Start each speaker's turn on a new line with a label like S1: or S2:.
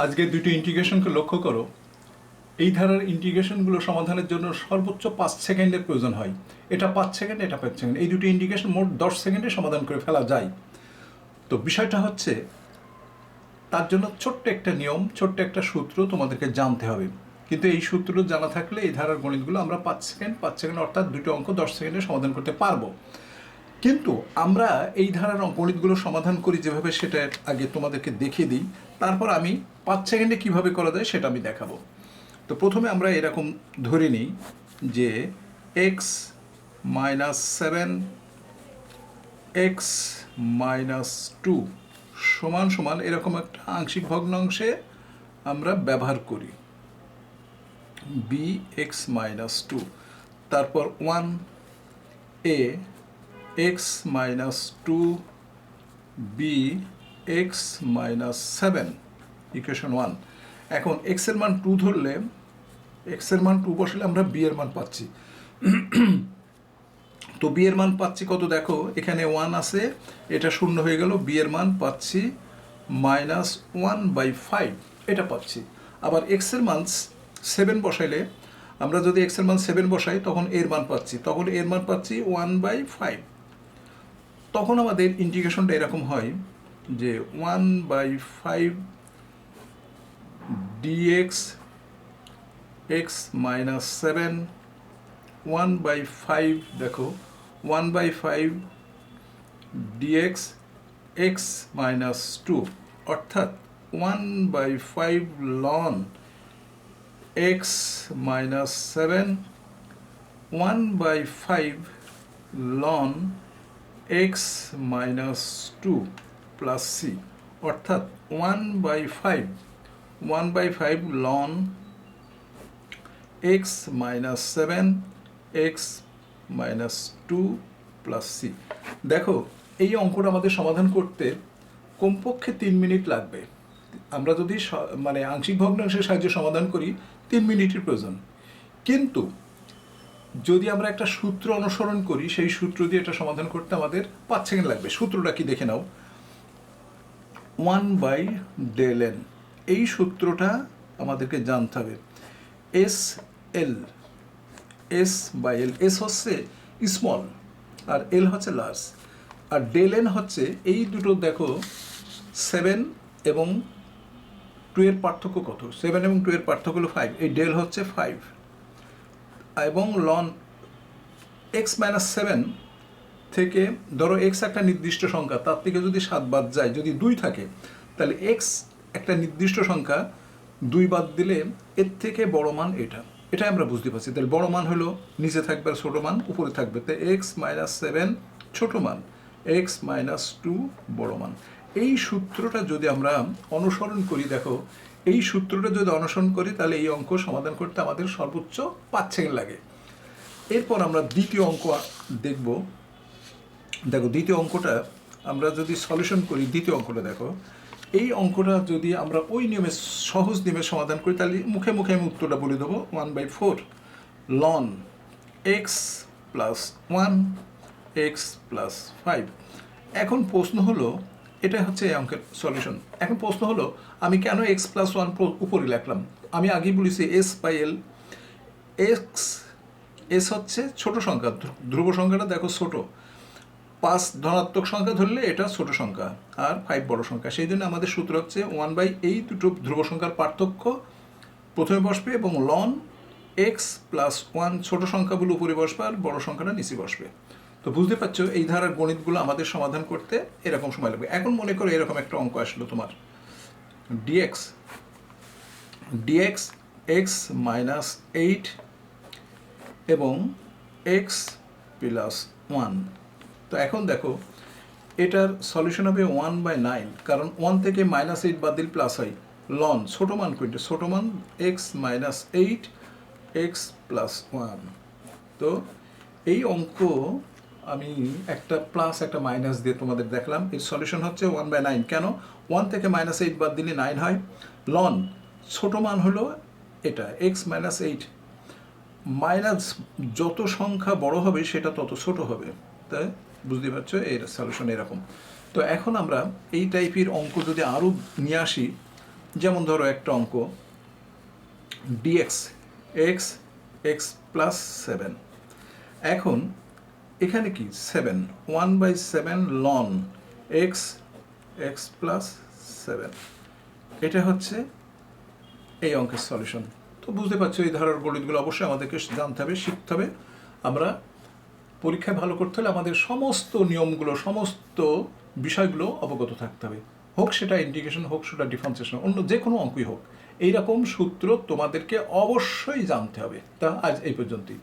S1: আজকে দুটি ইন্টিগ্রেশনকে লক্ষ্য করো। এই ধারার ইন্টিগ্রেশনগুলো সমাধানের জন্য সর্বোচ্চ 5 সেকেন্ডের প্রয়োজন হয়। এটা 5 সেকেন্ড, এটা 5 সেকেন্ড, এই দুটি ইন্টিগ্রেশন মোট 10 সেকেন্ডে সমাধান করে ফেলা যায়। তো বিষয়টা হচ্ছে তার জন্য ছোট্ট একটা নিয়ম, ছোট্ট একটা সূত্র তোমাদেরকে জানতে হবে। কিন্তু এই সূত্র জানা থাকলে এই ধারার গণিতগুলো আমরা 5 সেকেন্ড অর্থাৎ দুটো অঙ্ক 10 সেকেন্ডে সমাধান করতে পারবো। কিন্তু আমরা এই ধারার গণিতগুলো সমাধান করি যেভাবে, সেটা আগে তোমাদেরকে দেখিয়ে দিই। তারপর আমি 5 সেকেন্ডে কিভাবে করা যায় সেটা আমি দেখাবো। তো প্রথমে আমরা এরকম ধরে নিই যে x-7 x-2 সমান সমান এরকম একটা আংশিক ভগ্নাংশে আমরা ব্যবহার করি bx-2। তারপর 1a x-2 b x-7 equation 1। এখন x এর মান 2 ধরলে, x এর মান 2 বসালে আমরা b এর মান পাচ্ছি। তো b এর মান পাচ্ছি কত দেখো, এখানে 1 আছে, এটা শূন্য হয়ে গেল, b এর মান পাচ্ছি -1/5 এটা পাচ্ছি। আবার x এর মান 7 বসাইলে, আমরা যদি x এর মান 7 বসাই তখন এর মান পাচ্ছি, তখন এর মান পাচ্ছি 1/5। তখন আমাদের ইন্টিগ্রেশনটা এরকম হয় যে 1/5 dx x-7 1/5 দেখো 1/5 dx x-2 অর্থাৎ 1/5 ln x-7 1/5 ln x-2 plus c অর্থাৎ 1/5 ln x-7 x-2 plus c। দেখো এই অঙ্কটা আমাদের সমাধান করতে কমপক্ষে 3 মিনিট লাগবে। আমরা যদি মানে আংশিক ভগ্নাংশের সাহায্যে সমাধান করি 3 মিনিটের প্রয়োজন। কিন্তু যদি আমরা একটা সূত্র অনুসরণ করি, সেই সূত্র দিয়ে এটা সমাধান করতে আমাদের 5 সেকেন্ড লাগবে। সূত্রটা কি দেখে নাও, 1/del n। এই সূত্রটা আমাদেরকে জানতে হবে। SL S/L, S হচ্ছে স্মল আর L হচ্ছে লার্জ, আর del n হচ্ছে এই দুটো দেখো 7 এবং 2 এর পার্থক্য কত, 7 এবং 2 এর পার্থক্য হলো 5, এই del হচ্ছে 5 এবং ln x-7 থেকে ধরো x একটা নির্দিষ্ট সংখ্যা, তার থেকে যদি 7 বাদ যায়, যদি 2 থাকে তাহলে x একটা নির্দিষ্ট সংখ্যা, 2 বাদ দিলে এর থেকে বড় মান এটা আমরা বুঝতে পারছি। তাহলে বড় মান হলো নিচে থাকবে আর ছোট মান উপরে থাকবে। তাই x-7 ছোট মান, x-2 বড় মান। এই সূত্রটা যদি আমরা অনুসরণ করি, দেখো এই সূত্রটা যদি অনুসরণ করি তাহলে এই অঙ্ক সমাধান করতে আমাদের সর্বোচ্চ 5 সেকেন্ড লাগে। এরপর আমরা দ্বিতীয় অঙ্ক দেখব। দেখো দ্বিতীয় অঙ্কটা আমরা যদি সলিউশন করি, দ্বিতীয় অঙ্কটা দেখো, এই অঙ্কটা যদি আমরা ওই নিয়মে সহজ নিয়মে সমাধান করি তাহলে মুখে মুখে আমি উত্তরটা বলে দেবো, 1/4 ln x+1 x+5। এখন প্রশ্ন হলো, এটা হচ্ছে এই অঙ্কের সলিউশন। এখন প্রশ্ন হলো আমি কেন x+1 উপরে লিখলাম। আমি আগেই বলেছি s/l, s হচ্ছে ছোট সংখ্যা, ধ্রুব সংখ্যাটা দেখো ছোট, 5 ধনাত্মক সংখ্যা ধরলে এটা ছোট সংখ্যা আর 5 বড় সংখ্যা। সেই জন্য আমাদের সূত্র হচ্ছে 1/, এই দুটো ধ্রুব সংখ্যার পার্থক্য প্রথমে বসবে এবং ln x+1 ছোট সংখ্যাগুলো উপরে বসবে আর বড় সংখ্যাটা নিচে বসবে। তো বুঝতে পারছো এই ধারার গণিতগুলো আমাদের সমাধান করতে এরকম সময় লাগবে। এখন মনে করো এরকম একটা অঙ্ক আসলো তোমার, dx x-8 এবং x+1। তো এখন দেখো এটার সলিউশন হবে 1/9, কারণ 1 থেকে -8 বাদ দিলে প্লাস হয়। ln ছোট মান কোনটা, ছোট মান x-8 x+1। তো এই অঙ্ক আমি একটা প্লাস একটা মাইনাস দিয়ে তোমাদের দেখলাম। এর সলিউশন হচ্ছে 1/9। কেন, 1 থেকে -8 বাদ দিলে 9 হয়। ln ছোট মান হলো এটা x-8, মাইনাস যত সংখ্যা বড় হবে সেটা তত ছোট হবে। তাই বুঝতে পারছো এর সলিউশন এরকম। তো এখন আমরা এই টাইপের অঙ্ক যদি আরও নিয়ে আসি যেমন ধরো একটা অঙ্ক ডিএক্স এক্স এক্স প্লাস 7। এখন এখানে কি 7 1/7 লন এক্স এক্স প্লাস 7, এটা হচ্ছে এই অঙ্কের সলিউশন। তো বুঝতে পারছো এই ধারার গণিতগুলো অবশ্যই আমাদেরকে জানতে হবে, শিখতে হবে। আমরা পরীক্ষায় ভালো করতে হলে আমাদের সমস্ত নিয়মগুলো, সমস্ত বিষয়গুলো অবগত থাকতে হবে, হোক সেটা ইন্টিগ্রেশন, হোক সেটা ডিফারেন্সিয়েশন, অন্য যে কোনো অঙ্কই হোক, এইরকম সূত্র তোমাদেরকে অবশ্যই জানতে হবে। তা আজ এই পর্যন্তই।